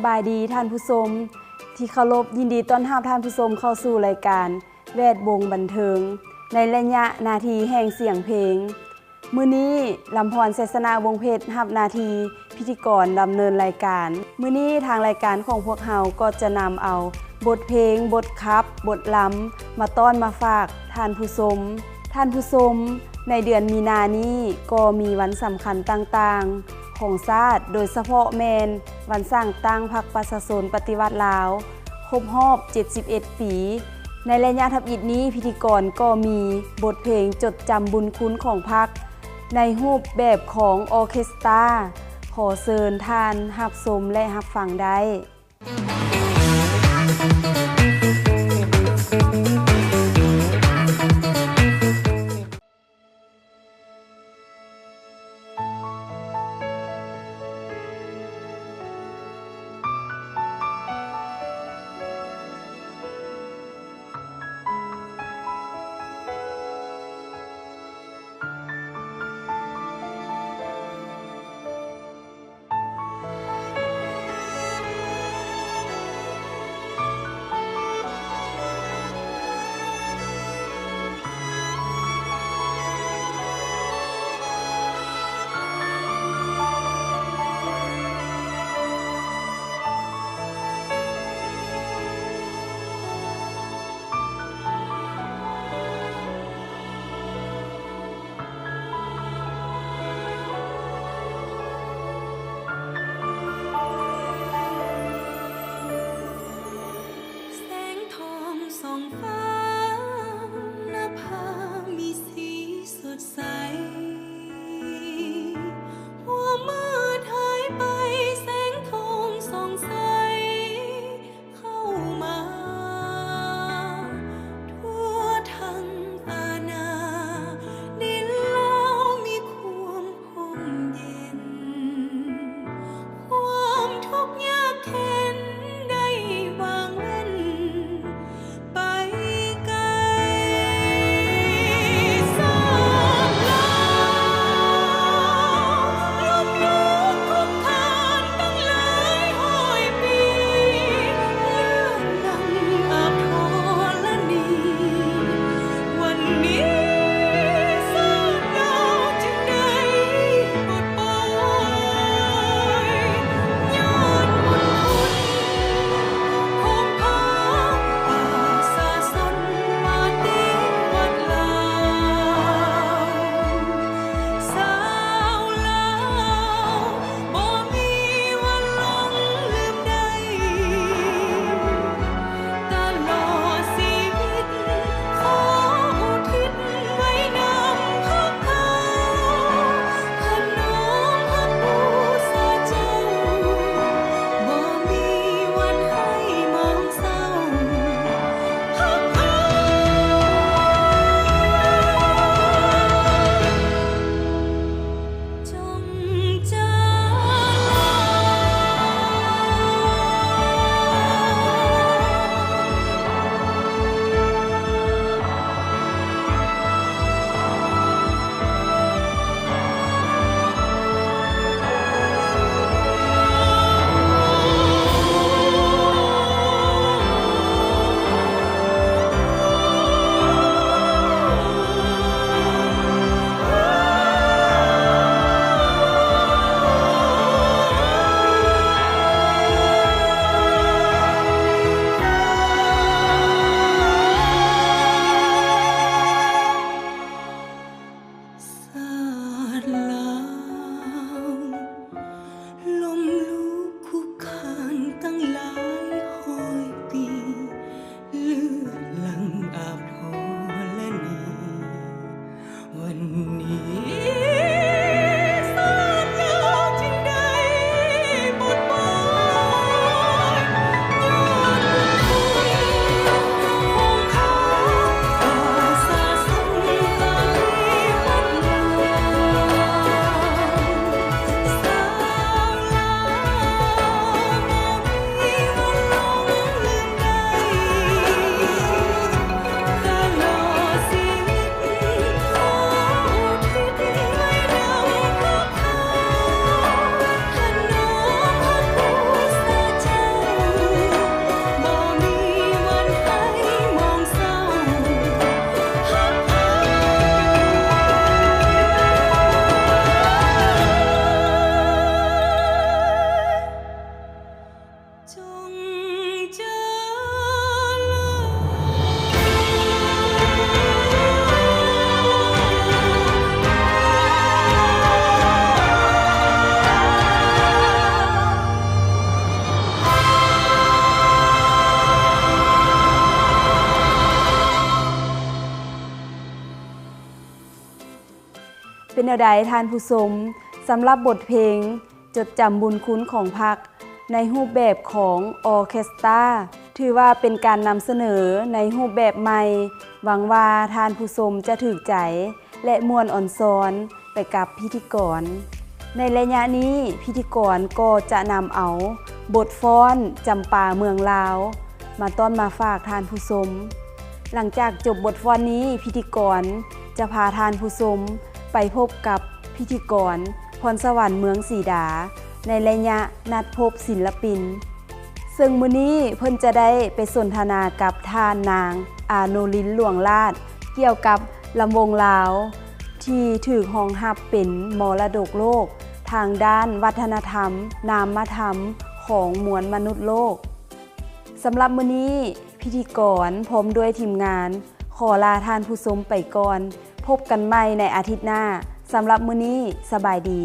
บายดีท่านผู้ชมที่เคารพยินดีต้อนรับท่านผู้ชมเข้าสู่รายการแวดวงบันเทิงในระยะนาทีแห่งเสียงเพลงมื้อนี้ลำพรเศรษฐนาวงเพชรรับนาทีพิธีกรดำเนินรายการมื้อนี้ทางรายการของพวกเราก็จะนำเอาบทเพลงบทคับบทล้ำมาต้อนมาฝากท่านผู้ชมในเดือนมีนานี้ก็มีวันสำคัญต่างๆของชาติโดยเฉพาะแมนวันสร้างตั้งพรรคประชาชนปฏิวัติลาวครบรอบ71 ปีในระยะทับอิฐนี้พิธีกรก็มีบทเพลงจดจำบุญคุณของพรรคในรูปแบบของออร์เคสตราขอเชิญท่านรับชมและรับฟังได้ เป็นแนวใดท่านผู้ชมสำหรับบทเพลงจดจำบุญคุณของพรรคในรูปแบบของออร์เคสตราถือว่าเป็นการนำเสนอในรูปแบบใหม่หวังว่าท่านผู้ชมจะถูกใจและม่วนอ่อนซ้อนไปกับพิธีกรในระยะนี้พิธีกรก็จะนำเอาบทฟ้อนจำปาเมืองลาวมาต้อนมาฝากท่านผู้ชมหลังจากจบบทฟ้อนนี้พิธีกรจะพาท่านผู้ชมไปพบกับพิธีกรพรสวรรค์เมืองศรีดาในระยะนัดพบศิลปินซึ่งมื้อนี้เพิ่นจะได้ไปสนทนากับท่านนางอาโนลินหลวงลาดเกี่ยวกับลำวงลาวที่ถูกรองรับเป็นมรดกโลกทางด้านวัฒนธรรมนามธรรมของมวลมนุษย์โลกสำหรับมื้อนี้พิธีกรพร้อมด้วยทีมงานขอลาท่านผู้ชมไปก่อนพบกันใหม่ในอาทิตย์หน้าสำหรับมื้อนี้สบายดี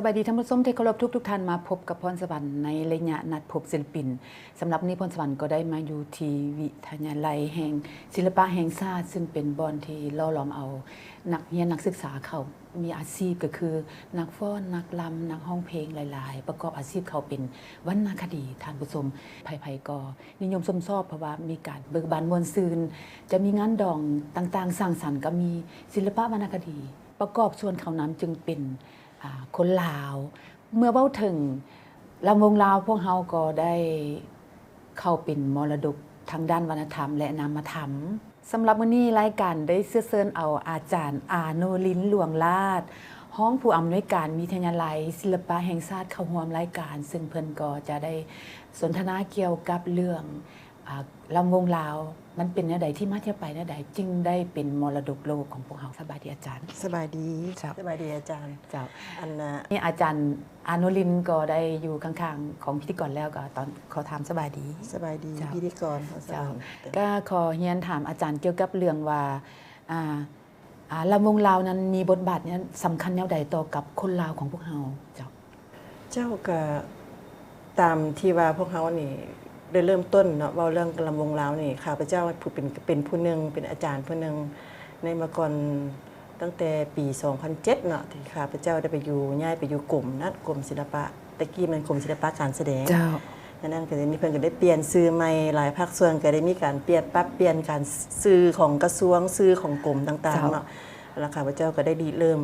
สบายดีท่านผู้ชมที่เคารพทุกท่านมาพบกับพรสวรรค์ในระยะนัดพบศิลปินสำหรับนี้พรสวรรค์ก็ได้มาอยู่ที่วิทยาลัยแห่งศิลปะแห่งชาติซึ่งเป็นบอนที่ล่อหลอมเอานักเรียนนักศึกษาเขามีอาชีพก็คือนักฟ้อนนักรำนักร้องเพลงหลายๆประกอบอาชีพเขาเป็นวรรณคดีท่านผู้ชมไผๆก็นิยมชมชอบเพราะว่ามีการเบิกบานมวลซืนจะมีงานดองต่างๆสร้างสรรค์ก็มีศิลปะวรรณคดีประกอบส่วนเขานั้นจึงเป็นคนลาวเมื่อเว้าถึงลำวงลาวพวกเฮาก็ได้เข้าเป็นมรดกทางด้านวัฒนธรรมและนามธรรมสำหรับมื้อนี้รายการได้เชิญเอาอาจารย์อาโนลินหลวงลาดห้องผู้อำนวยการวิทยาลัยศิลปะแห่งชาติเข้าร่วมรายการซึ่งเพิ่นก็จะได้สนทนาเกี่ยวกับเรื่องลำวงลาวมันเป็นแนวใดที่มาที่ไปแนวใดจึงได้เป็นมรดกโลกของพวกเราสบายดีอาจารย์สบายดี ครับ สบายดีอาจารย์ เจ้า อันนี่อาจารย์อาโนลินก็ได้อยู่ข้างๆของพิธีกรแล้วก็ตอนขอถามสบายดี สบายดี เจ้า พิธีกร เจ้าก็ขอเรียนถามอาจารย์เกี่ยวกับเรื่องว่าลำวงลาวนั้นมีบทบาทเนี่ยสำคัญแนวใดต่อกับคนลาวของพวกเราเจ้า เจ้าก็ตามที่ว่าพวกเขานี่ได้เริ่มต้นเนาะเว้าเรื่องลำวงลาวนี่ข้าพเจ้าเป็นผู้หนึงเป็นอาจารย์ผู้หนึงในมาก่อนตั้งแต่ปี 2007 เนาะที่ข้าพเจ้าได้ไปอยู่ย้ายไปอยู่กลุ่มนะกลุ่มศิลปะตะกี้มันกลุ่มศิลปะการแสดง เจ้า นั่นก็นี้เพิ่นก็ได้เปลี่ยนชื่อใหม่หลายภาคส่วนก็ได้มีการเปลี่ยนปรับเปลี่ยนการชื่อของกระทรวงชื่อของกรมต่างๆเนาะแล้วข้าพเจ้าก็ได้เริ่ม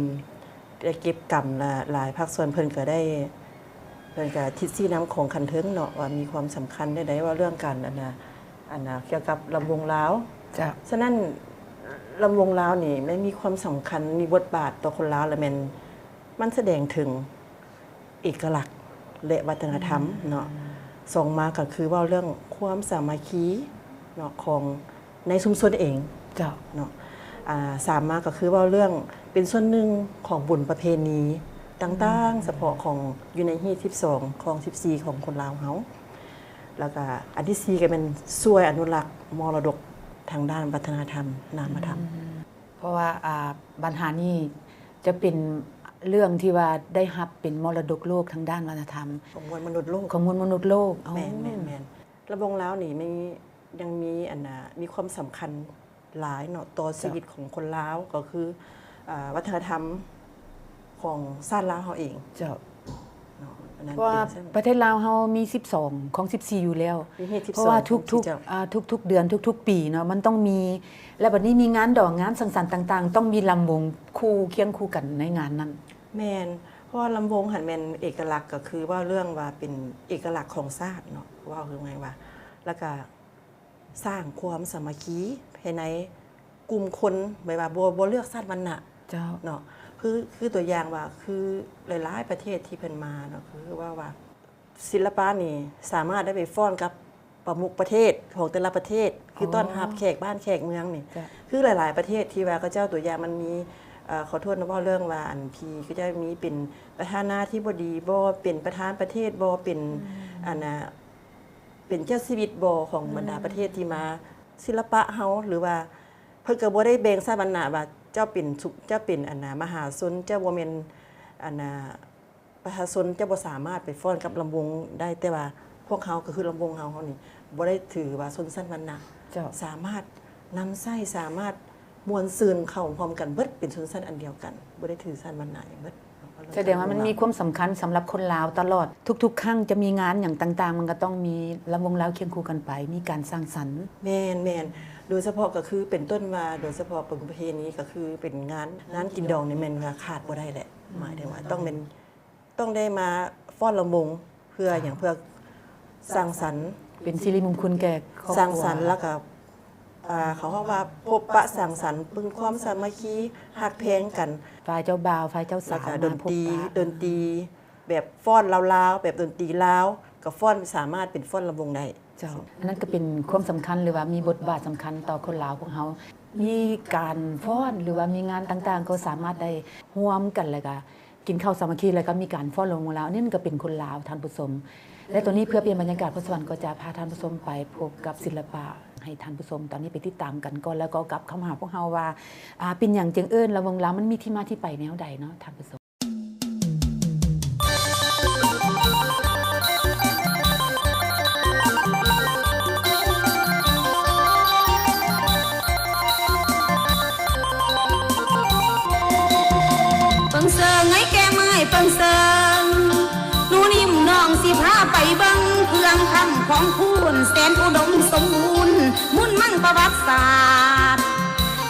ได้เก็บกรรมหลายภาคส่วนเพิ่นก็ทิศซี่น้ำของคันเทิงเนาะว่ามีความสำคัญได้ว่าเรื่องการอันน่ะเกี่ยวกับลำวงลาว เจ้า ฉะนั้นลำวงลาวนี่ไม่มีความสำคัญมีบทบาทต่อคนลาวและมันแสดงถึงเอกลักษณ์และวัฒนธรรมเนาะส่งมาก็คือว่าเรื่องความสามัคคีเนาะของในชุมชนเอง เจ้า เนาะสามมาก็คือว่าเรื่องเป็นส่วนหนึ่งของบุญประเพณีต่างๆเฉพาะของอยู่ในฮีต12ของ14ของคนลาวเฮาแล้วก็อันที่4ก็เป็นช่วยอนุรักษ์มรดกทางด้านวัฒนธรรมนามธรรม เพราะว่าปัญหานี้จะเป็นเรื่องที่ว่าได้รับเป็นมรดกโลกทางด้านวัฒนธรรม ของมวลมนุษย์โลก ของมวลมนุษย์โลก แม่นระวงลาวนี่ยังมีมีความสำคัญหลายเนาะต่อชีวิตของคนลาวก็คือวัฒนธรรมของชาติลาวเฮาเอง เจ้า เนาะอันนั้น เพราะว่า เป็น ประเทศลาวเฮามี12ของ14อยู่แล้ว มีฮีต12 เพราะว่าทุก ที่เจ้า ทุกเดือนทุกปีเนาะมันต้องมีและบัดนี้มีงานดอกงานสังสรรค์ต่างๆ ต้องมีลำวงคู่เคียงคู่กันในงานนั้น แม่นเพราะว่าลำวงหันแม่นเอกลักษณ์ก็คือว่าเรื่องว่าเป็นเอกลักษณ์ของชาติเนาะว่าคือไงว่าแล้วก็สร้างความสามัคคีภายในกลุ่มคนแบบว่าบ่เลือกชาติวรรณะ เจ้า เนาะคือตัวอย่างว่าคือหลายๆประเทศที่เพิ่นมาเนาะคือว่าศิลปะนี่สามารถได้ไปฟ้อนกับประมุขประเทศของแต่ละประเทศ คือต้อนรับแขกบ้านแขกเมืองนี่ จ้ะ คือหลายๆประเทศที่ว่าก็เจ้าตัวอย่างมันมีขอโทษนะว่าเรื่องว่าอันพีก็จะมีเป็นประธานาธิบดีบ่เป็นประธานประเทศบ่เป็นอันน่ะเป็นเจ้าชีวิตบ่ของบรรดาประเทศที่มาศิลปะเฮาหรือว่าเพิ่นก็บ่ได้แบ่งชาติวรรณะว่าเจ้าเป็นอันน่ะมหาชนเจ้าบ่แม่นอันน่ะประชาชนเจ้าบ่สามารถไปฟ้อนกับลำวงได้แต่ว่าพวกเขาก็คือลำวงเฮานี่บ่ได้ถือว่าชนชั้นวรรณะ เจ้า สามารถนำไส้สามารถมวลซืนเข้าพร้อมกันเบิดเป็นชนชั้นอันเดียวกันบ่ได้ถือชั้นวรรณะอย่างเบิด แสดงว่ามันมีความสำคัญสำหรับคนลาวตลอดทุกๆ ครั้งจะมีงานอย่างต่างๆ มันก็ต้องมีลำวงลาวเคียงคู่กันไป มีการสร้างสรรค์ แม่นโดยเฉพาะก็คือเป็นต้นว่าโดยเฉพาะประเพณีก็คือเป็นงานกินดองนี่แม่นว่าขาดบ่ได้แหละหมายถึงว่าต้องได้มาฟ้อนลำวงเพื่ออย่างเพื่อสร้างสรรค์ เป็นสิริมงคลแก่ครอบครัว สร้างสรรค์แล้วก็เขาเรียกว่าพบปะสร้างสรรค์ปึงความสามัคคีฮักแพงกัน ฝ่ายเจ้าบ่าวฝ่ายเจ้า แล้ สาว ว ก็ มา ดน พ ต บ รี ปะ ดนตรีแบบฟ้อนลาวๆแบบดนตรีลาวกับฟ้อนสามารถเป็นฟ้อนลำวงได้ เจ้าอันนั้นก็เป็นความสำคัญหรือว่ามีบทบาทสำคัญต่อคนลาวพวกเขามีการฟ้อนหรือว่ามีงานต่างๆ ก็สามารถได้ร่วมกันเลยก็กินข้าวสามัคคีแล้วก็มีการฟ้อนลงลาวนี่มันก็เป็นคนลาวท่านผู้ชมและตัวนี้เพื่อเปลี่ยนบรรยากาศพระสวรรค์ก็จะพาท่านผู้ชมไปพบกับศิลปะให้ท่านผู้ชมตอนนี้ไปติดตามกันก่อนแล้วก็กลับเข้ามาหาพวกเราว่าเป็นอย่างจึงเอิ้นลำวงลาวมันมีที่มาที่ไปแนวใดเนาะท่านผู้ชม งไอ้แกเมื่อยเปิงเซิงหนูนิ่มน้องสิพาไปเบิ่งเครื่องคำของคุณแสนอุดมสมบูรณ์มุ่นมั่งประวัติศาสตร์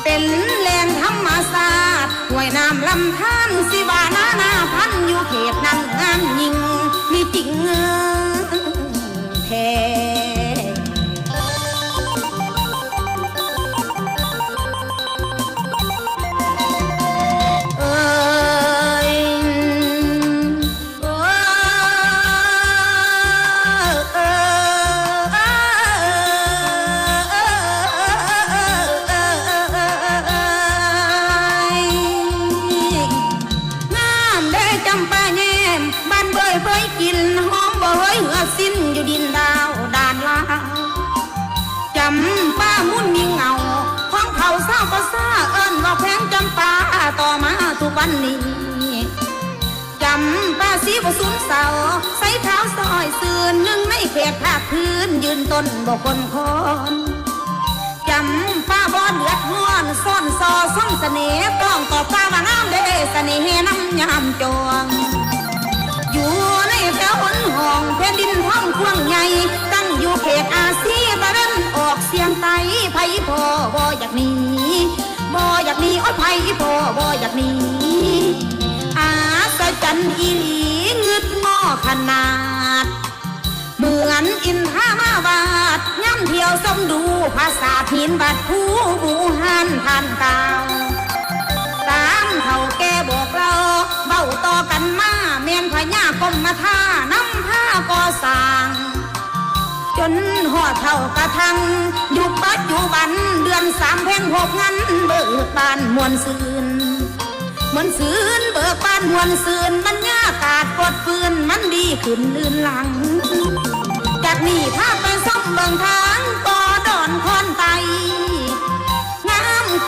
เป็นแหล่งธรรมศาสตร์ห้วยน้ำลำธารสิวานาพันอยู่เขตนั้นงามยิ่งมีจริงแท้ กินหอมบ่เฮยเหือสิ้นอยู่ดินดาวด่านลาวจำป้ามุ่นมีเงาของเผาเศร้าก็ซ่าเอิ้นว่าแพงจำปาต่อมาทุกวันนี้จำป้าสีบ่สูญเศร้าใส่เท้าซอยซื่นหนึ่งในเขตภาคพื้นยืนต้นบ่คนคอนจำป้าบ่เดือดร้อนซ่อนซอซ่องเสน่ห์ต้องต่อป้าว่าน้ำเด้เสน่ห์น้ำยามจวงอยู่ในแถวหนห้องแผ่นดินท้องกว้างใหญ่ตั้งอยู่เขตอาเซียตะเวนออกเสียงไตไผพ่อบ่อยากหนีบ่อยากหนีโอ้ยไผพ่อบ่อยากหนีอาศจรรย์อีหลีงึดงอขนาดเหมือนอินทามาวาดย่ำเที่ยวส้มดูภาษาหินบัดผู้บูหันผ่านกาวตามเท่าแกบอกเราเบ้าต่อกันมาเมียนพญากรมท่านำผ้าก่อสร้างจนหอดเท่ากระทังยุคปัจจุบันเดือน3 เพ็ญ6งั้นเบิกบานมวนซืนเหมือนซืนเบิกบานมวนซืนมันยากาดกดฟืนมันดีขึ้นลื่นหลังจากนี้พาไปซ่อมเบิ่งทางก่อดอนคอนไต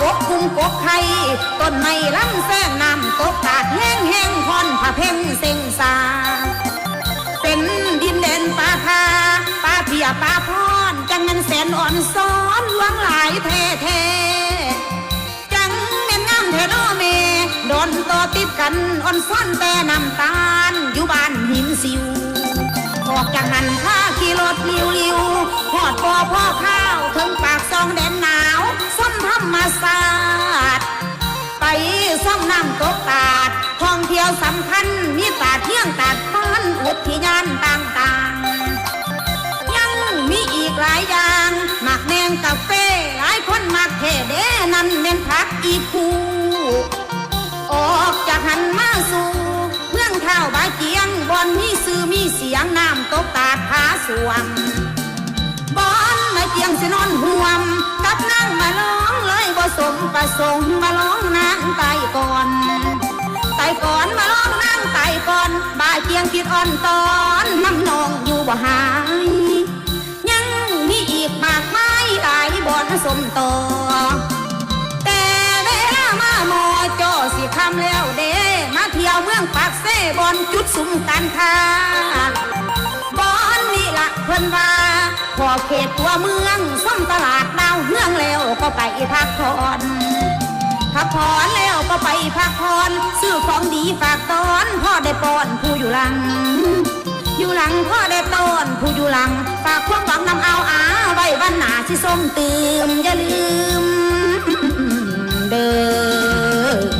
กบกุ้งกบไข่ต้นไม้ลำแสงน้ำตกขาดแห้งแห้งพรผ้าเพ่งเซ็งสาเป็นดินแดนป่าคาป่าเพียป่าพรจังมันแสนอ่อนซ้อนลวงหลายแท้แท้จังแม่นงามแท้น้อเมดอนต่อติดกันอ่อนซ้อนแต่น้ำตาลอยู่บ้านหินสิวออกจากนั้นข้าขี่รถลิวลิวหอดปอพ่อข้าวถึงปากซองแดนหนาวส้มธรรมศาสตร์ไปซ่องน้ำตกตาดท่องเที่ยวสำคัญมีตาดเที่ยงตาดฟ้านอุทยานต่างๆยังมีอีกหลายอย่างหมักแนงกาแฟหลายคนมักเทเดนั่นเป็นพักอีกคู่ออกจากหันมาสู่เมืองเท่าบาเจียงบอนมีสื่อมีเสียงน้ำตกตาดผาสวงบอนมาเจียงสินอนห่วมกับนางมาร้องเลยบ่สมประสงค์มาร้องนางไตก่อนไตก่อนมาร้องนางไตก่อนบาเจียงคิดอ่อนตอนน้ำนองอยู่บ่หายยังมีอีกมากมายหลายบ่อนสมต่อแต่เวลามาหมอจ่อสิคำแล้วเด้มาเที่ยวเมืองปากเซ่บอนจุดสุ่มการค้าบอนนี่ละเพิ่นว่าพอเขตตัวเมืองซ่อมตลาดดาวเฮืองแล้วก็ไปพักผ่อนแล้วก็ไปพักผ่อนซื้อของดีฝากตอนพ่อได้ป้อนผู้อยู่หลังพ่อได้ต้อนผู้อยู่หลังฝากความหวังนำเอาไว้วันหน้าสิส้มตื่มอย่าลืมเด้อ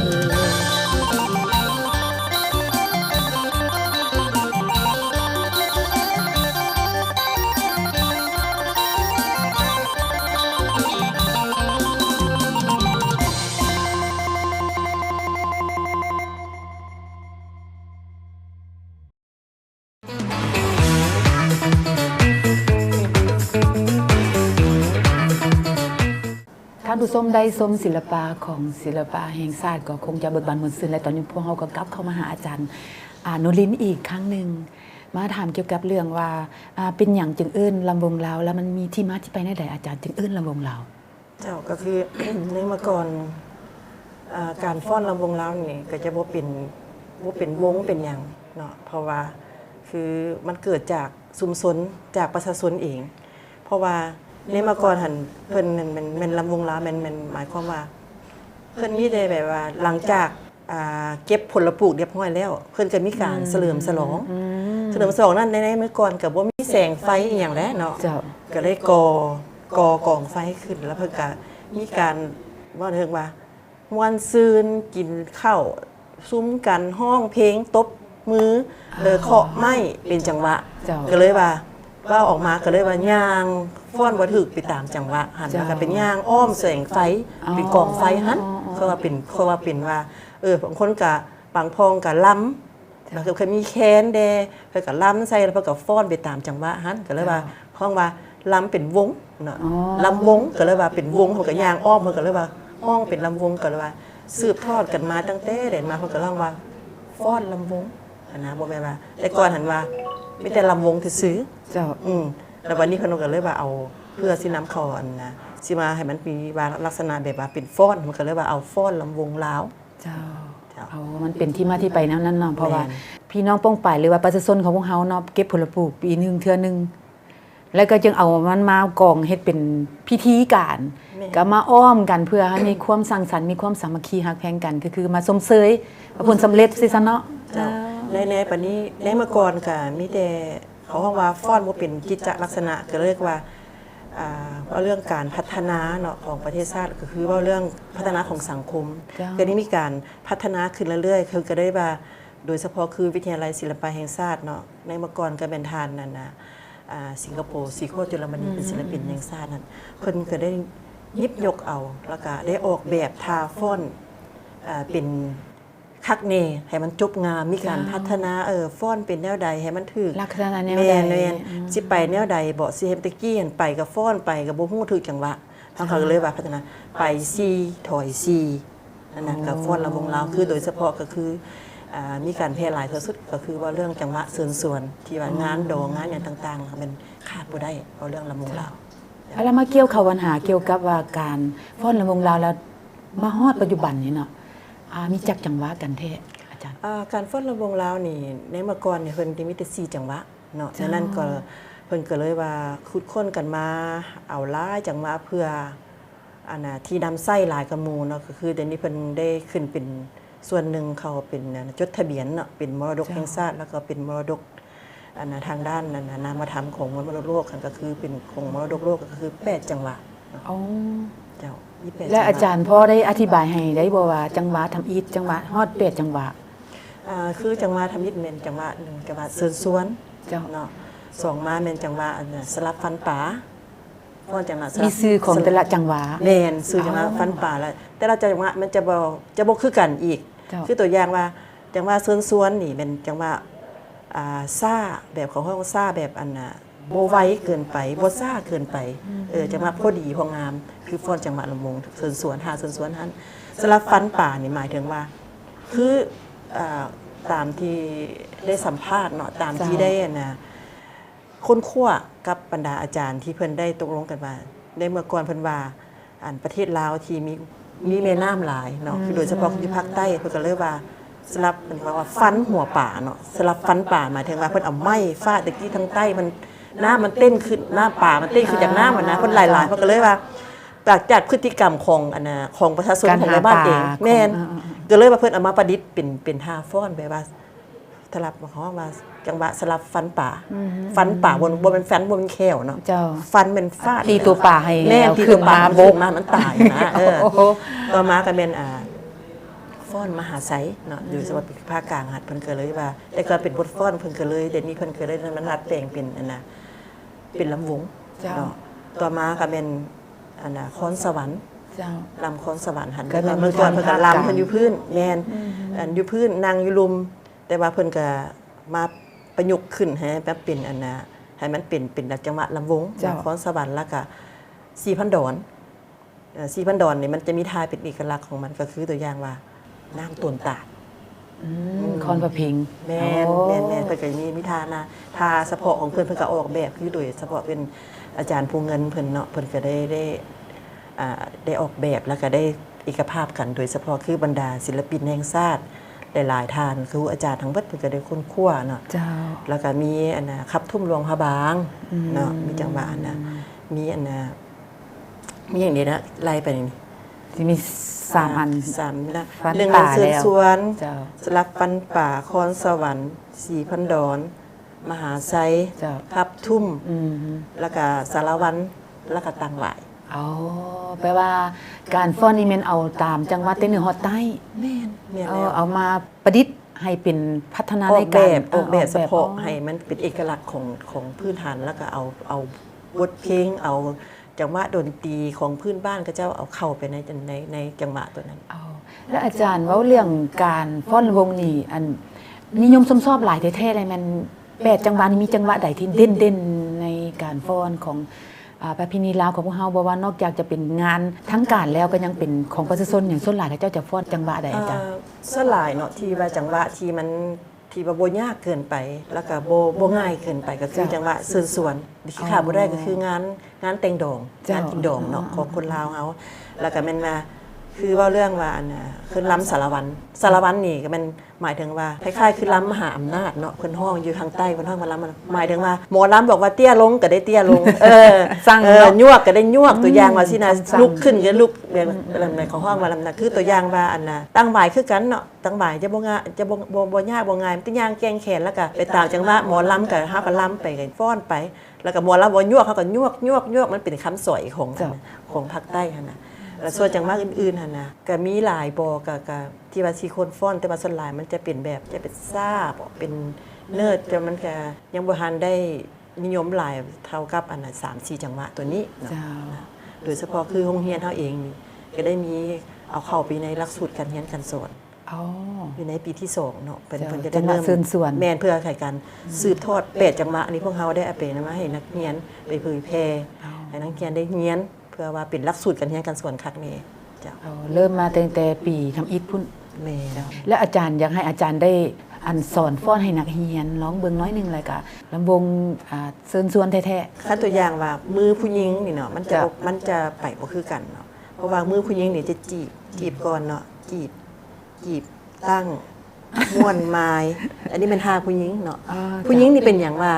ท่านผู้ชมได้ชมศิลปะของศิลปะแห่งชาติก็คงจะเบิกบานมวลซื่นและตอนนี้พวกเราก็กลับเข้ามาหาอาจารย์นุลินอีกครั้งหนึ่งมาถามเกี่ยวกับเรื่องว่าเป็นอย่างจึงเอิ้นลำวงลาวแล้วมันมีที่มาที่ไปในใดอาจารย์จึงเอิ้นลำวงลาว เจ้าก็คือ ในเมื่อก่อนการฟ้อนลำวงลาวนี่ก็จะบ่เป็นวงเป็นอย่างเนาะเพราะว่าคือมันเกิดจากชุมชนจากประชาชนเอง เพราะว่าในเมื่อก่อนหันเพิ่นมันลำวงลาวมันหมายความว่าเพิ่นมีได้แบบว่าหลังจาก เก็บผลปลูกเรียบร้อยแล้ว เพิ่นก็มีการเฉลิมฉลองนั้นในเมื่อก่อนก็บ่มีแสงไฟอีหยังแล้วเนาะ เจ้า ก็เลยกองไฟขึ้นแล้วเพิ่นก็มีการว่าเรื่องว่าม่วนซืนกินข้าวซุ้มกันห้องเพลงตบมือเคาะไม้เป็นจังหวะ เจ้า ก็เลยว่าออกมาก็เลยว่าย่างฟ้อนบ่ถึกไปตามจังหวะหันแล้วก็เป็นย่างอ้อมแสงไฟเป็นกองไฟหันเขาว่าเป็นว่าบางคนก็บางพองก็ล้ำแล้วก็เคยมีแคนแดเพิ่นก็ล้ำใส่แล้วเพิ่นก็ฟ้อนไปตามจังหวะหันก็เลยว่าห้องว่าล้ำเป็นวงเนาะล้ำวงก็เลยว่าเป็นวงเพิ่นก็ย่างอ้อมเพิ่นก็เลยว่าห้องเป็นลำวงก็เลยว่าสืบทอดกันมาตั้งแต่เด็กมาเพิ่นก็เล่าว่าฟ้อนลำวงนะบ่แม่นว่าแต่ก่อนหันว่ามีแต่ลำวงซื่อ เจ้า แล้ววันนี้เพิ่นก็เลยว่าเอาเพื่อสินำเข้าอันนะสิมาให้มันมีลักษณะแบบว่าเป็นฟ้อนมันก็เลยว่าเอาฟ้อนลำวงลาว เจ้า เจ้า เอามันเป็นที่มาที่ไปนั้นเนาะเพราะว่า แม่น พี่น้องป้องป่ายหรือว่าประชาชนของพวกเฮาเนาะเก็บผลปลูกปีหนึงเทื่อหนึงแล้วก็จึงเอามันมากองเฮ็ดเป็นพิธีการก็มาอ้อมกันเพื่อให้มีความสร้างสรรค์มีความสามัคคีฮักแพงกันก็คือมาสมเสยผลสำเร็จซิซะเนาะ เจ้าในปานนี้ในเมื่อก่อนก็มีแต่เขาห้องว่าฟ้อนบ่เป็นกิจลักษณะก็เรียกว่าว่าเรื่องการพัฒนาเนาะของประเทศชาติก็คือว่าเรื่องพัฒนาของสังคม จ้า ก็นี้มีการพัฒนาขึ้นเรื่อยๆคือก็ได้ว่าโดยเฉพาะคือวิทยาลัยศิลปะแห่งชาติเนาะในเมื่อก่อนก็เป็นทานนั่นนะสิงคโปร์ซีโคจุลมณีเป็นศิลปินแห่งชาตินั่นเพิ่นก็ได้หยิบยกเอาแล้วก็ได้ออกแบบทาฟ้อนเป็นคักเนให้มันจบงามมีการพัฒนาฟ้อนเป็นแนวใดให้มันถูก ลักษณะแนว แม่ ใด นสิไปแนวใดบ่สิเฮ็ดตะกี้หันไปก็ฟ้อนไปก็บ่ฮู้ถูกจังหวะทางเขาก็เลยว่าพัฒนาไปซีถอยซีนั่นน่ะก็ฟ้อนระวงลาวคือโดยเฉพาะก็คือมีการแพร่หลายที่สุดก็คือว่าเรื่องจังหวะเสริญส่วนที่ว่างานดองงานอย่างต่างๆมันขาดบ่ได้เพราะเรื่องระวงลาว แล้วมาเกี่ยวเข้าปัญหาเกี่ยวกับว่าการฟ้อนระวงลาวแล้วมาฮอดปัจจุบันนี้เนาะมีจักจังหวะกันแท้อาจารย์ การฟ้อนระวงลาวนี่ในเมื่อก่อนเนี่ยเพิ่นมีแต่4จังหวะเนาะ จ้า ฉะนั้นก็เพิ่นก็เลยว่าคุดค้นกันมาเอาหลายจังหวะเพื่อที่นำไส้หลายกระมูเนาะก็คือเดี๋ยวนี้เพิ่นได้ขึ้นเป็นส่วนหนึ่งเขาเป็นจดทะเบียนเนาะเป็นมรดกแห่งชาติแล้วก็เป็นมรดกทางด้านนามธรรมของมรดกโลกก็คือเป็นของมรดกโลกก็คือ8จังหวะเนาะ อ๋อ เจ้า28 และอาจารย์พอได้อธิบายให้ได้บ่ว่าจังหวะทำอีทจังหวะฮอด8จังหวะ คือจังหวะทำยิดเมนจังหวะหนึ่งจังหวะเซินสวน เจ้า เนาะสองมาเมนจังหวะสลับฟันป่าฟ้อนจังหวะสลับ มีชื่อของแต่ละจังหวะ แมนซื้อจังหวะฟันป่าแล้วแต่ละจังหวะมันจะบ่คือกันอีก เจ้า คือตัวอย่างว่าจังหวะเซินสวนนี่เป็นจังหวะซ่าแบบของห้องซ่าแบบบ่ไวเกินไปบ่ซ่าเกินไปจังหวะพอดีพองามคือฟ้อนจังหวะลำวงเซินสวนหาเซินสวนหันสลับฟันป่านี่หมายถึงว่าคือตามที่ได้สัมภาษณ์เนาะตามที่ได้ค้นคว้ากับบรรดาอาจารย์ที่เพิ่นได้ตกลงกันว่าได้เมื่อก่อนเพิ่นว่าประเทศลาวที่มีแม่น้ำหลายเนาะคือโดยเฉพาะที่ภาคใต้เพิ่นก็เลยว่าสลับเพิ่นว่าฟันหัวป่าเนาะสลับฟันป่าหมายถึงว่าเพิ่นเอาไม้ฟาดตะกี้ทางใต้มันน้ำมันเต้นขึ้นหน้าป่ามันเต้นขึ้นจากน้ำมันนะเพิ่นหลายๆเพิ่นก็เลยว่าจากพฤติกรรมของของประชาชนของในบ้านเองแม่นก็เลยว่าเพิ่นเอามาประดิษฐ์เป็นท่าฟ้อนแบบว่าสลับของว่าจังหวะสลับฟันป่าฟันป่าบนเป็นฟันบนแขวเนาะ เจ้า ฟันเป็นฟาด ตีตัวป่าให้ แม่ แล้ว ตี คื ตั อ ว มา ป่า บก มามันตายนะ โอ้โห ต่อมาก็เป็นฟ้อนมหาไสเนาะอยู่สวัสดิ์ภาคกลางหัดเพิ่นก็เลยว่าแต่ก็เป็นบทฟ้อนเพิ่นก็เลยเดี๋ยวนี้เพิ่นก็เลยมันรัดแปลงเป็นเป็นลำวง เจ้า เนาะต่อมาก็เป็นคอนสวรรค์ เจ้า ลำคอนสวรรค์หัน ก็เป็น เมื่อก่อนเพิ่นก็ ภาคกลาง ลำเพิ่นอยู่พื้นแม่นอยู่พื้นนางอยู่ลุม แต่ว่าเพิ่นก็มาประยุกต์ขึ้นให้แบบเป็นให้มันเป็นจังหวะลำวง เจ้า คอนสวรรค์แล้วก็4,000ดอน4,000ดอนนี่มันจะมีทายเป็นเอกลักษณ์ของมันก็คือตัวอย่างว่าน้ำต้นตาด คอนประพิง แม่นเพิ่นก็มีทานะทาเฉพาะของเพิ่นก็ออกแบบคือโดยเฉพาะเป็นอาจารย์ภูเงินเพิ่นเนาะเพิ่นก็ได้ออกแบบแล้วก็ได้เอกภาพกันโดยเฉพาะคือบรรดาศิลปินแห่งชาติหลายๆท่านคืออาจารย์ทั้งเบิดเพิ่นก็ได้ค้นคว้าเนาะ เจ้า แล้วก็มีขับทุ่มหลวงพระบางเนาะมีจังหวะมีมีอย่างนี้นะไล่ไปนี่ ที่มี3อัน 3นะ ฟัน เรื่อง ป่า เสือ แล้ว สวน เจ้า สลักปันป่าคอนสวรรค์สีพันดอนมหาไซ เจ้า ทับทุ่ม อืม แล้วก็สารวันแล้วก็ตังหวาย อ๋อแปลว่าการฟ้อนนี่แม่นเอาตามจังหวัดแต่เหนือฮอดใต้ แม่นแล้ว เอามาประดิษฐ์ให้เป็นพัฒนา ออ ใน กแบ การ บออกแบบเฉพาะ อ๋อ ให้มันเป็นเอกลักษณ์ของพื้นฐานแล้วก็เอาบทเพลงเอาจังหวะดนตรีของพื้นบ้านก็เจ้าเอาเข้าไปในจังหวะตัวนั้น เอาแล้วอาจารย์เว้าเรื่องการฟ้อนวงนี่อันนิยมชอบหลายแท้ๆเลยมัน8จังหวะนี่มีจังหวะใดที่เด่นๆในการฟ้อนของประเพณีลาวของพวกเฮาบ่ว่านอกจากจะเป็นงานทั้งการแล้วก็ยังเป็นของประชาชนอย่างส่วนหลายเขาเจ้าจะฟ้อนจังหวะใดอาจารย์ สลายเนาะที่ว่าจังหวะที่มันที่ว่าบ่ยากเกินไป แล้วก็บ่ง่ายเกินไปก็คือ จ้ะ จังหวะเชิญสวนที่ขาดบ่ได้ก็คืองานแต่งดอง จ้ะ งานกินดองเนาะของคนลาวเฮาแล้วก็แม่นว่าคือเว่าเรื่องว่าอันน่ะคือล้ำสารวันนี่ก็มันหมายถึงว่าคล้ายๆคือล้ำมหาอำนาจเนาะเพิ่นห้องอยู่ทางใต้เพิ่นห้องมาล้ำหมายถึงว่าหมอล้ำบอกว่าเตี้ยลงก็ได้เตี้ยลงสั่ง ยวกก็ได้ยวกตัวอย่างว่าสินะ สั่ง ลุกขึ้นก็ลุกแบบในของห้องมาลำนะคือตัวอย่างว่าอันน่ะตั้งบ่ายคือกันเนาะตั้งบ่ายจะบ่งาจะบ่ยากบ่ง่ายมันต้องย่างแกงแขนแล้วก็ไปตามจังหวะหมอลำกับเฮาก็ลำไปกันฟ้อนไป แล้วก็หมอลำบ่ยวกเฮาก็ยวกมันเป็นคำสอยของอันน่ะของภาคใต้หั่นน่ะแล้วส่วนจังหวะอื่นๆหั่นน่ะก็มีหลายบ่ก็ที่ว่าสิคนฟ้อนแต่ว่าส่วนหลายมันจะเป็นแบบจะเป็นซ่าบ่เป็นเนิร์ดแต่มันก็ยังบ่ทันได้นิยมหลายเท่ากับอันน่ะ3-4จังหวะตัวนี้เนาะ เจ้า โดยเฉพาะคือโรงเรียนเฮาเองนี่ก็ได้มีเอาเข้าไปในหลักสูตรการเรียนการสอน อ๋อ อยู่ในปีที่2เนาะเพิ่น จ้ะ จะ จั ได้ งหวะเชิญชวน แม่นเพื่อให้การสืบทอด8จังหวะอันนี้พวกเฮาได้เอาไปนำมาให้นักเรียนไปเผยแพร่ให้นักเรียนได้เรียนเพื่อว่าเป็นหลักสูตรการเรียนการสอนคักนี้จ้ะ เอาเริ่มมาตั้งแต่ปีทำอิฐพุ่น แม่น แล้วอาจารย์อยากให้อาจารย์ได้อันสอนฟ้อนให้นักเรียนร้องเบิ่งน้อยหนึงเลยก็ลำวงเชิญชวนแท้ คันตัวอย่างว่ามือผู้หญิงนี่เนาะมันจะ จ้ะ มันจะไปบ่คือกันเนาะเพราะว่ามือผู้หญิงนี่จะจีบก่อนเนาะจีบตั้งม้วนไม้อันนี้เป็นท่าผู้หญิงเนาะ อ่า ผู้หญิงนี่เป็นอย่างว่า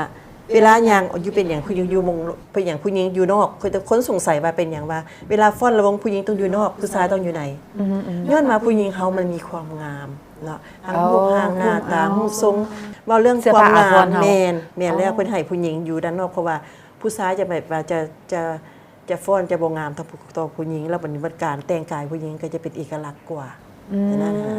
เวลายังอยู่เป็นอย่างผู้หญิงอยู่มงเป็นอย่างผู้หญิงอยู่นอกคนสงสัยว่าเป็นอย่างว่า เวลาฟ้อนระวงผู้หญิงต้องอยู่นอกผู้ชายต้องอยู่ในย้อนมาผู้หญิงเขามันมีความงามเนาะทางรูปทางหน้าตารูปทรงเว้าเรื่องความงามแม่นแล้วเพิ่นให้ผู้หญิงอยู่ด้านนอกเพราะว่าผู้ชายจะแบบว่าจะฟ้อนจะบ่งามต่อผู้หญิงแล้วปฏิบัติการแต่งกายผู้หญิงก็จะเป็นเอกลักษณ์กว่านั่นนะ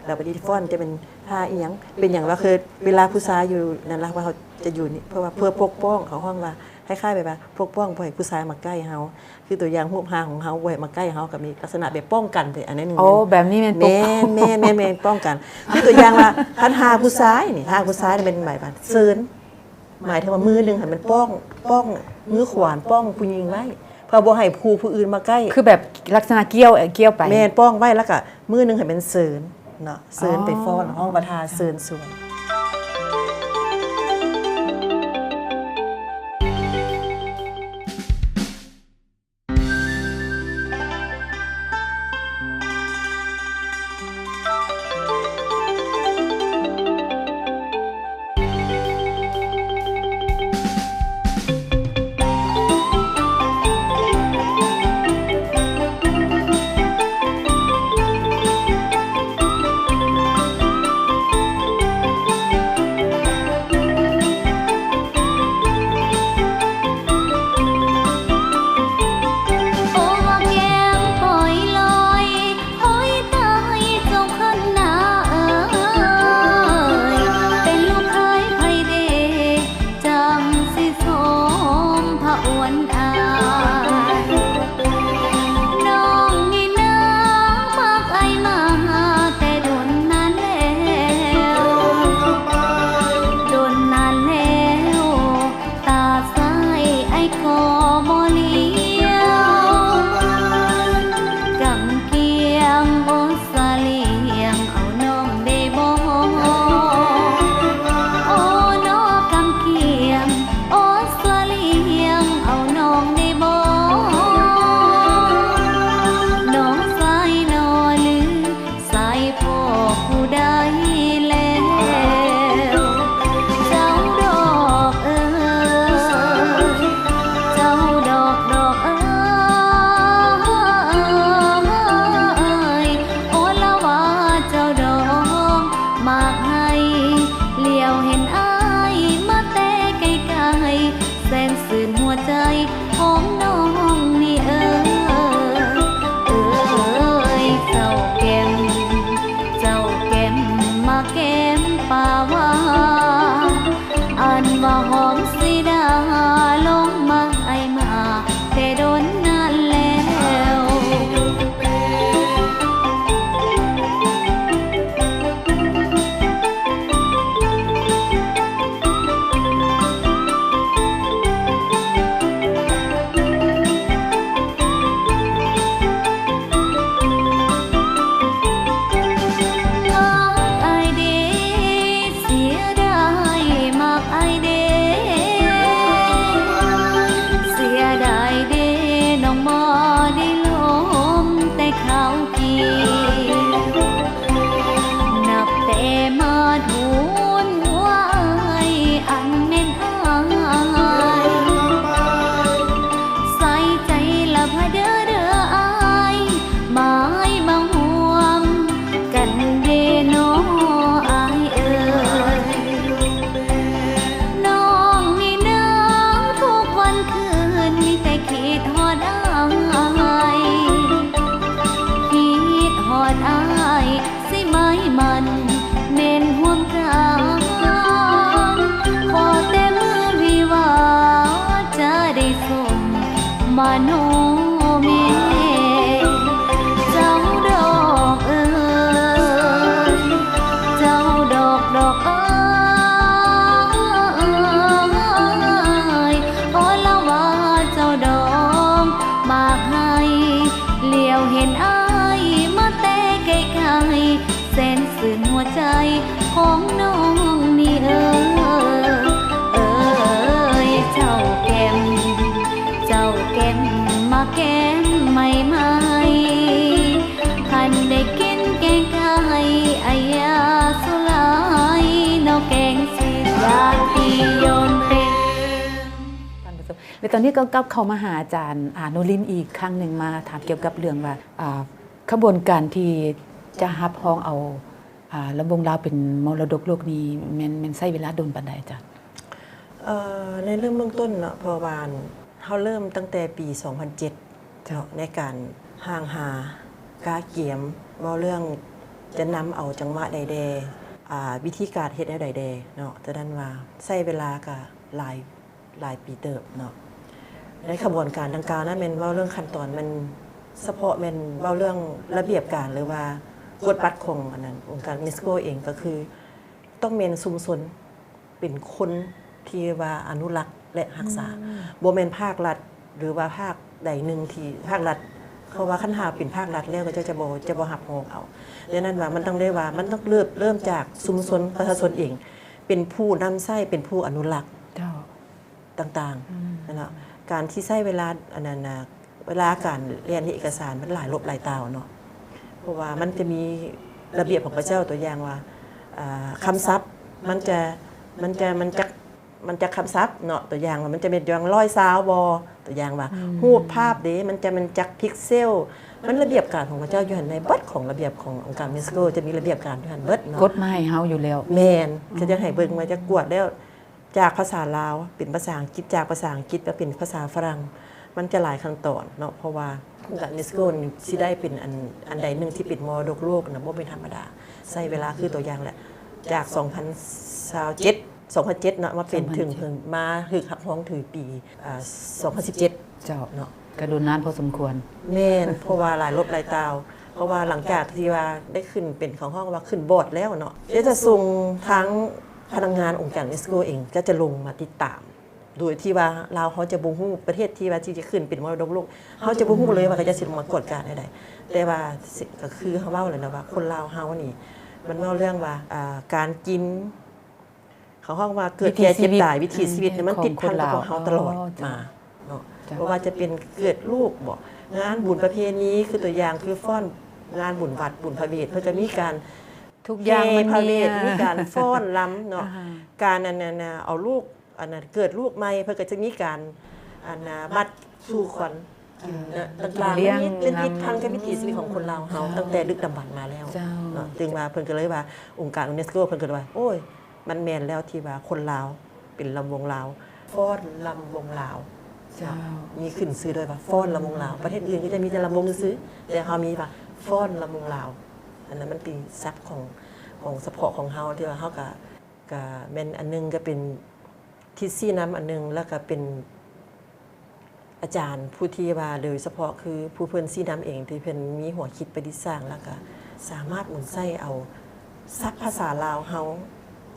แล้วปฏิฟ้อนจะเป็นท่าอีหยังเป็นอย่างว่าคือเวลาผู้ชายอยู่นั่นล่ะว่าเขาจะอยู่นี่เพราะว่าเพื่อปกป้องเขาห้องว่าคล้ายๆแบบว่าปกป้องบ่ให้ผู้ชายมาใกล้เฮาคือตัวอย่างรูปร่างของเฮาบ่ให้มาใกล้เฮาก็มีลักษณะแบบป้องกันไปอันนั้นนึง ๆโอ้แบบนี้แม่นปก แม่ป้องกันคือตัวอย่างว่าท่านหาผู้ชายนี่หาผู้ชายนี่เป็นหมายว่าเซินหมายถึงว่ามือนึงให้มันป้องมือขวานป้องผู้หญิงไว้เพื่อบ่ให้ผู้อื่นมาใกล้ คือแบบลักษณะเกี้ยวไป แม่นป้องไว้แล้วก็มือหนึงให้เป็นเซินเนาะเซินไปฟ้อนห้องประทาเซินสวน เ ดอายสิไม้มันเน้นห่วงกันขอแต่มือวิวาจะได้สมมาโนเมเจ้าดอกเอ๋ยเจ้าดอกเอ๋ยขอละว่าเจ้าดอกมาให้เลี้ยวเห็นอายมาแต่ไกลๆแสนสื่นหัวใจของน้องนี่เอ๋ยเจ้าแก้มมาแก้มใหม่คันได้กินแกงไก่อายาสุลายนอกแกงสิอยากที่โยนเป็น และตอนนี้ก็กลับเข้ามาหาอาจารย์โนลินอีกครั้งหนึ่งมาถามเกี่ยวกับเรื่องว่าขบวนการที่จะฮับห้องเอาลำวงลาวเป็นมรดกโลกนี้มันใช้เวลาโดนปานใดอาจารย์ ในเรื่องเบื้องต้นเนาะพอบานเขาเริ่มตั้งแต่ปี 2007เนาะในการห่างหากาเกียมว่าเรื่องจะนำเอาจังหวะใดๆวิธีการเฮ็ดใดๆเนาะจะนั้นว่าใช้เวลาก็หลายปีเติบเนาะในขบวนการดังกล่าวนั้นเป็นว่าเรื่องขั้นตอนมันเฉพาะเป็นว่าเรื่องระเบียบการหรือว่ากฎบัตรของอันนั้นองค์การยูเนสโกเองก็คือต้องเป็นชุมชนเป็นคนที่ว่าอนุรักษ์และรักษาบ่แม่นภาครัฐหรือว่าภาคใดหนึ่งที่ภาครัฐเขาว่าคันหาเป็นภาครัฐแล้วก็จะบ่รับรองเอาดังนั้นว่ามันต้องได้ว่ามันต้องเริ่มจากชุมชนประชาชนเองเป็นผู้นำใช้เป็นผู้อนุรักษ์ต่างๆนั่นแหละการที่ใช้เวลาอันนั้นนะเวลาการเรียนเอกสารมันหลายลบหลายตาวเนาะเพราะว่ามันจะมีระเบียบของพระเจ้าตัวอย่างว่าคำศัพท์มันจะคำศัพท์เนาะตัวอย่างว่ามันจะเป็นอย่างร้อยซาวบอตัวอย่างว่ารูปภาพเด้มันจักพิกเซลมันระเบียบการของพระเจ้าอยู่หันในเบิดของระเบียบขององค์การยูเนสโกจะมีระเบียบการอยู่หันเบิดเนาะกฎมาให้เฮาอยู่แล้วแมนก็จะให้เบิ่งว่าจะกวดแล้วจากภาษาลาวเป็นภาษาอังกฤษจากภาษาอังกฤษมาเป็นภาษาฝรั่งมันจะหลายขั้นตอนเนาะเพราะว่าองค์การยูเนสโกสิได้เป็นอันใดหนึ่งที่เป็นมรดกโลกนะบ่เป็นธรรมดาใช้เวลาคือตัวอย่างแหละจาก 2007 เนาะมาเป็นถึงมาถึงหักฮ้องถือปี2017เจ้าเนาะก็โดนนานพอสมควรแม่นเพราะว่าหลายลบหลายตาวเพราะว่าหลังจากที่ว่าได้ขึ้นเป็นของห้องว่าขึ้นบอร์ดแล้วเนาะจะส่งทั้งพนักงานองค์การยูเนสโกเองก็จะลงมาติดตามโดยที่ว่าลาวเขาจะบ่ฮู้ประเทศที่ว่าที่จะขึ้นเป็นมรดกโลกเขาจะบ่ฮู้เลยว่าเขาจะสิลงมากวดการใดๆแต่ว่าก็คือเขาเว้าเลยนะว่าคนลาวเฮานี่มันเว้าเรื่องว่าการกินเขาห้องว่าเกิดแก่เจ็บตายวิถีชีวิตมันติดพันกับเฮาตลอดมาเนาะเพราะว่าจะเป็นเกิดลูกบ่งานบุญประเพณีคือตัวอย่างคือฟ้อนงานบุญวัดบุญพระเวทเพิ่นจะมีการทุกอย่างมันมีการฟ้อนรำเนาะการนั้นเอาลูกอันนั้นเกิดลูกใหม่เพิ่นก็จะมีการมัดสู่ขวัญต่างๆนี่เป็นทิศทางกับวิถีชีวิตของคนลาวเฮาตั้งแต่ดึกดำบรรพ์มาแล้วเนาะจึงว่าเพิ่นก็เลยว่าองค์การยูเนสโกเพิ่นก็เลยว่าโอ้ยมันแม่นแล้วที่ว่าคนลาวเป็นลำวงลาวฟ้อนลำวงลาวมีขึ้นซื้อด้วยว่าฟ้อนลำวงลาวประเทศอื่นก็จะมีแต่ลำวงซื้อแต่เฮามีว่าฟ้อนลำวงลาวอันนั้นมันเป็นศัพท์ของเฉพาะของเฮาที่ว่าเฮาก็แม่นอันนึงก็เป็นทิศซี่น้ำอันนึงแล้วก็เป็นอาจารย์ผู้ที่ว่าโดยเฉพาะคือผู้เพิ่นซี่น้ำเองที่เพิ่นมีหัวคิดประดิษฐ์สร้างแล้วก็สามารถหมุนไส้เอาศัพท์ภาษาลาวเฮา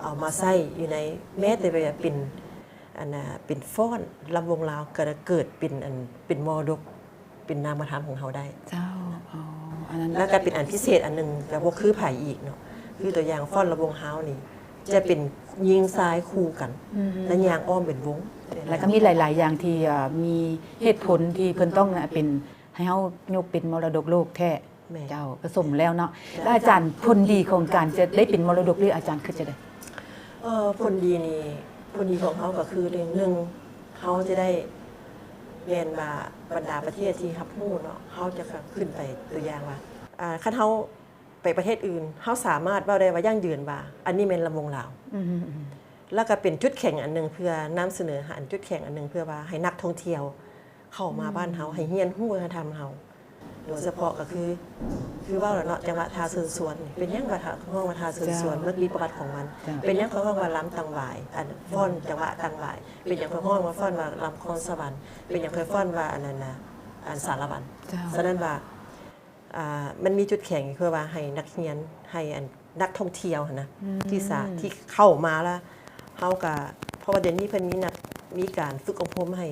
เอามาใส่อยู่ในแม้แต่เป็นเป็นฟ้อนลำวงลาวก็เกิดเป็นมรดกเป็นนามธรรมของเฮาได้เจ้าอันนั้นแล้วก็เป็นอันพิเศษอันนึงก็บ่คือไผอีกเนาะคือตัวอย่างฟ้อนลำวงเฮานี่จะเป็นยิงซ้ายคู่กันและยางอ้อมเป็นวงแล้วก็มีหลายๆอย่างที่มีเหตุผลที่เพิ่นต้องเป็นให้เฮายกเป็นมรดกโลกแท้เจ้าผสมแล้วเนาะแล้วอาจารย์ผลดีของการจะได้เป็นมรดกหรืออาจารย์คือจะได้ผลดีของเขาก็คือเรื่องนึงเขาจะได้เรียนมาบรรดาประเทศที่รับรู้เนาะเขาจะขึ้นไปตัวอย่างว่าคันเขาไปประเทศอื่นเขาสามารถเว้าได้ว่ายั่งยืนว่าอันนี้เป็นลำวงลาวแล้วก็เป็นจุดแข็งอันนึงเพื่อนำเสนอหาจุดแข็งอันนึงเพื่อว่าให้นักท่องเที่ยวเข้ามาบ้านเฮาให้เรียนรู้วัฒนธรรมเฮา โดยเฉพาะก็คือว่าเนาะจังหวะทาเชิญสวนนี่เป็นหยังว่าห้องว่าทาเชิญสวนมันมีประวัติของมัน เป็นหยังเขาห้องว่าล้ำตังหวายอันฟ้อนจังหวะตังหวายเป็นหยังเขาห้องว่าฟ้อนว่าลำคอนสวรรค์เป็นหยังเขาฟ้อนว่าอันนั้นนะอันสารวัตรฉะนั้นว่ามันมีจุดแข็งคือว่าให้นักเรียนให้อันนักท่องเที่ยวนะที่เข้ามาแล้วเฮาก็เพราะว่าเดี๋ยวนี้เพิ่นมีการฝึกอบรมให้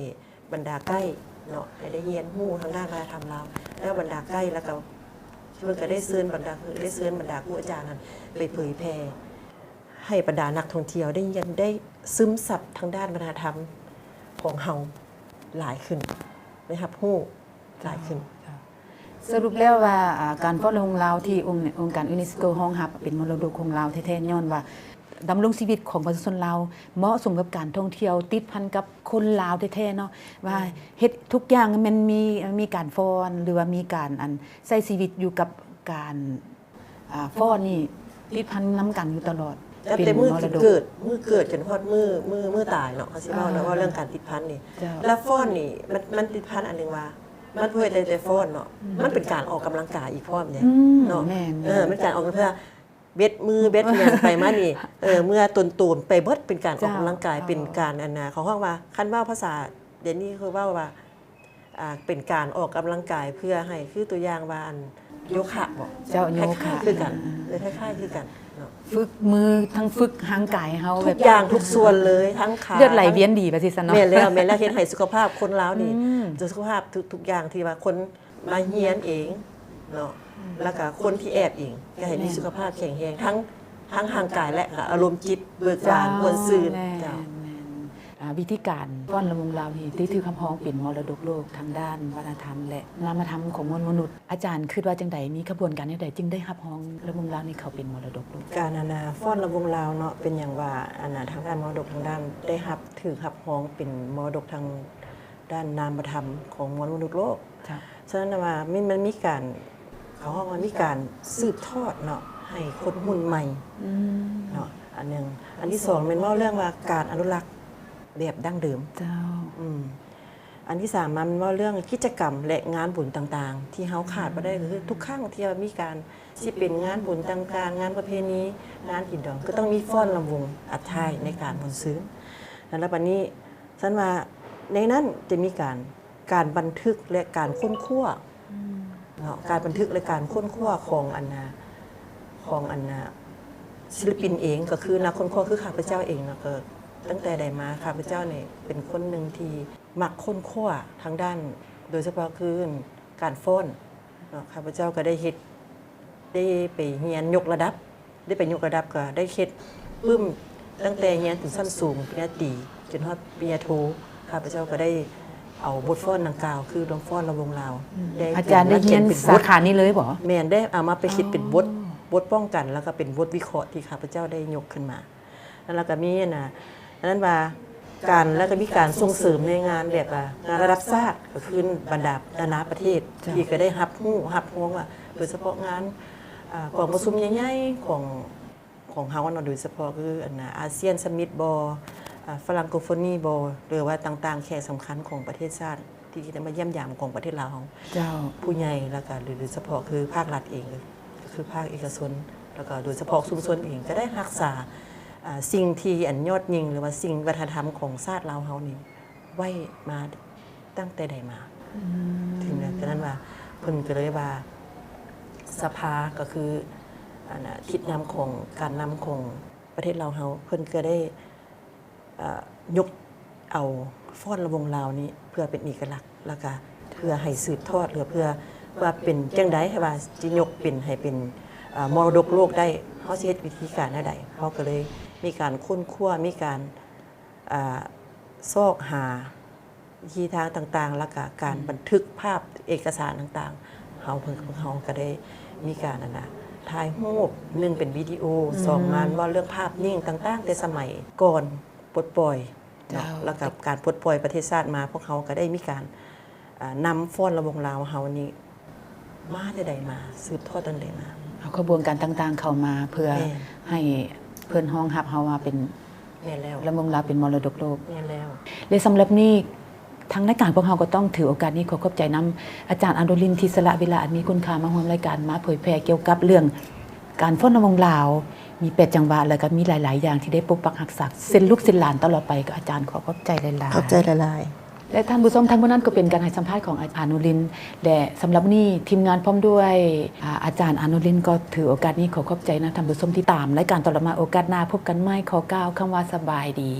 บรรดาใกล้เนาะให้ได้เรียนรู้ทางด้านวัฒนธรรมลาวแล้วบรรดาใกล้แล้วก็เพิ่นก็ได้เชิญบรรดาครูอาจารย์นั้นไปเผยแพร่ให้บรรดานักท่องเที่ยวได้เรียนได้ซึมซับทางด้านวัฒนธรรมของเฮาหลายขึ้นนะครับรู้หลายขึ้นสรุปแล้วว่าการฟ้อนรำลาวที่องค์การยูเนสโกห้องรับเป็นมรดกของลาวแท้ๆย้อนว่าดำรงชีวิตของประชาชนลาวเหมาะสมกับการท่องเที่ยวติดพันกับคนลาวแท้ๆเนาะว่าเฮ็ดทุกอย่างมันมีการฟ้อนหรือว่ามีการใช้ชีวิตอยู่กับการฟ้อนนี่ติดพันนํกันอยู่ตลอด แต่มือเกิดจนฮอดมือตายเนาะเขาสิเว้าแล้วว่าเรื่องการติดพันนี่แล้วฟ้อนนี่มันติดพันอันนึงว่ามันเพื่อแต่ฟ้อนเนาะมันเป็นการออกกำลังกายอีกพร้อมเนี่ยเนาะมันการออกเพื่อเบ็ดมือเบ็ดอย่างไปมานี่เมื่อตูนไปเบิดเป็นการออกกำลังกายเป็นการเขาห้องว่าคันว่าภาษาเดี๋ยวนี้คือว่าเป็นการออกกำลังกายเพื่อให้คือตัวอย่างว่าโยคะบ่เจ้าโยคะคือกันคล้ายๆคือกันฝึกมือทั้งฝึกร่างกายเฮาทุกอย่างทุกส่วนเลยทั้งขาเลือดไหลเวียนดีว่าซั่นเนาะแม่แล้วเฮ็ดให้สุขภาพคนลาวนี่สุขภาพทุกอย่างที่ว่าคนมาเฮียนเองเนาะแล้วก็คนที่แอบเองก็ให้มีสุขภาพแข็งแรงทั้งร่างกายและอารมณ์จิตเบิกบานมวลซื่นเจ้าวิธีการฟ้อนรำวงลาวนี่ที่ถือคำพ้องเป็นมรดกโลกทางด้านวัฒนธรรมและนามธรรมของมนุษย์อาจารย์คิดว่าจังใดมีกระบวนการใดจึงได้รับพ้องรำวงลาวนี่เขาเป็นมรดกโลกการฟ้อนรำวงลาวเนาะเป็นอย่างว่าทางด้านมรดกทางด้านได้ถือรับพ้องเป็นมรดกทางด้านนามธรรมของมนุษย์โลกฉะนั้นว่ามันมีการเขาห้องว่ามีการสืบทอดเนาะให้คนรุ่นใหม่เนาะอันนึงอันที่2เป็นว่าเรื่องว่าการอนุรักษ์แบบดั้งเดิมเจ้าอันที่3มันว่าเรื่องกิจกรรมและงานบุญต่างๆที่เฮาขาดบ่ได้คือทุกครั้งที่มีการสิเป็นงานบุญต่างๆงานประเพณีงานกินดองก็ต้องมีฟ้อนรำวงอัฐายในการมนต์ซื่นแล้วบัดนี้ฉันว่าในนั้นจะมีการบันทึกและการค้นคว้าการบันทึกและการค้นคว้าของศิลปินเองก็คือนักค้นคว้าคือข้าพเจ้าเองนะก็ตั้งแต่ใดมาข้าพเจ้าเนี่ยเป็นคนหนึ่งที่มักค้นคว้าทางด้านโดยเฉพาะคือการฟ้อนข้าพเจ้าก็ได้เฮ็ดได้ไปเรียนยกระดับก็ได้เฮ็ดปึ้มตั้งแต่เรียนถึงชั้นสูงปริญญาตรีจนฮอดปริญญาโทข้าพเจ้าก็ได้เอาบทฟ้อนดังกล่าวคือลองฟ้อนรำวงลาวอาจารย์ได้เรียนสาขานี้เลยบ่แม่นได้เอามาไปคิดเป็นบทป้องกันแล้วก็เป็นบทวิเคราะห์ที่ข้าพเจ้าได้ยกขึ้นมาแล้วก็มีนั้นว่าการแล้วก็มีการส่งเสริมในงานแบบงานระดับชาติก็คือบรรดานานาประเทศที่ก็ได้รับรู้ว่าโดยเฉพาะงานกองประชุมใหญ่ๆของเฮาโดยเฉพาะคืออาเซียนซัมมิตบ่ฝรั่งโกโฟนีบ่หรือว่าต่างๆแขกสำคัญของประเทศชาติที่จะมาเยี่ยมยามของประเทศลาวเฮาผู้ใหญ่แล้วก็โดยเฉพาะคือภาครัฐเองก็คือภาคเอกชนแล้วก็โดยเฉพาะชุมชนเองก็ได้รักษาสิ่งที่ยอดยิ่งหรือว่าสิ่งวัฒนธรรมของชาติลาวเฮานี่ไว้มาตั้งแต่ใดมาถึงนั้นว่าเพิ่นก็เลยว่าสภาก็คือทิศนำของการนำของประเทศลาวเฮาเพิ่นก็ได้ยกเอาฟ้อนรำวงลาวนี้เพื่อเป็นเอกลักษณ์แล้วก็เพื่อให้สืบทอดหรือเพื่อว่าเป็นจังได๋ให้ว่าสิยกเป็นให้เป็นมรดกโลกได้เฮาสิเฮ็ดวิธีการแนวใดเฮาก็เลยมีการค้นคว้ามีการซอกหาวิธีทางต่างๆแล้วก็การบันทึกภาพเอกสารต่างๆเฮาก็ได้มีการถ่ายรูป1เป็นวิดีโอ2มันว่าเรื่องภาพนิ่งต่างๆแต่สมัยก่อนปลดปล่อยแล้วกับการปลดปล่อยประเทศชาติมาพวกเขาก็ได้มีการนำฟ้อนรำวงลาวเฮานี้มาได้มาสืบทอดตั้งแต่มาเอากระบวนการต่างๆเข้ามาเพื่อให้เพิ่นห้องรับเฮาว่าเป็นแม่นแล้วรำวงลาวเป็นมรดกโลกแม่นแล้วและสำหรับนี้ ทางรายการพวกเราก็ต้องถือโอกาสนี้ขอขอบใจนํอาจารย์อนุรินทร์ที่สละเวลาอันมีคุณค่ามาร่วมรายการมาเผยแพร่เกี่ยวกับเรื่องการฟ้อนรำวงลาวมี8จังหวะแล้วก็มีหลายๆอย่างที่ได้ปกปักรักษาเส้นลูกเส้นหลานตลอดไปก็อาจารย์ขอขอบใจหลายๆ ขอบใจหลายๆ และท่านผู้ชมทั้งหมดนั้นก็เป็นการให้สัมภาษณ์ของอาจารย์อนุรินทร์และสำหรับวันนี้ทีมงานพร้อมด้วยอาจารย์อนุรินทร์ก็ถือโอกาสนี้ขอขอบใจนะท่านผู้ชมที่ตามรายการต่อมาโอกาสหน้าพบกันใหม่ขอกล่าวคำว่าสบายดี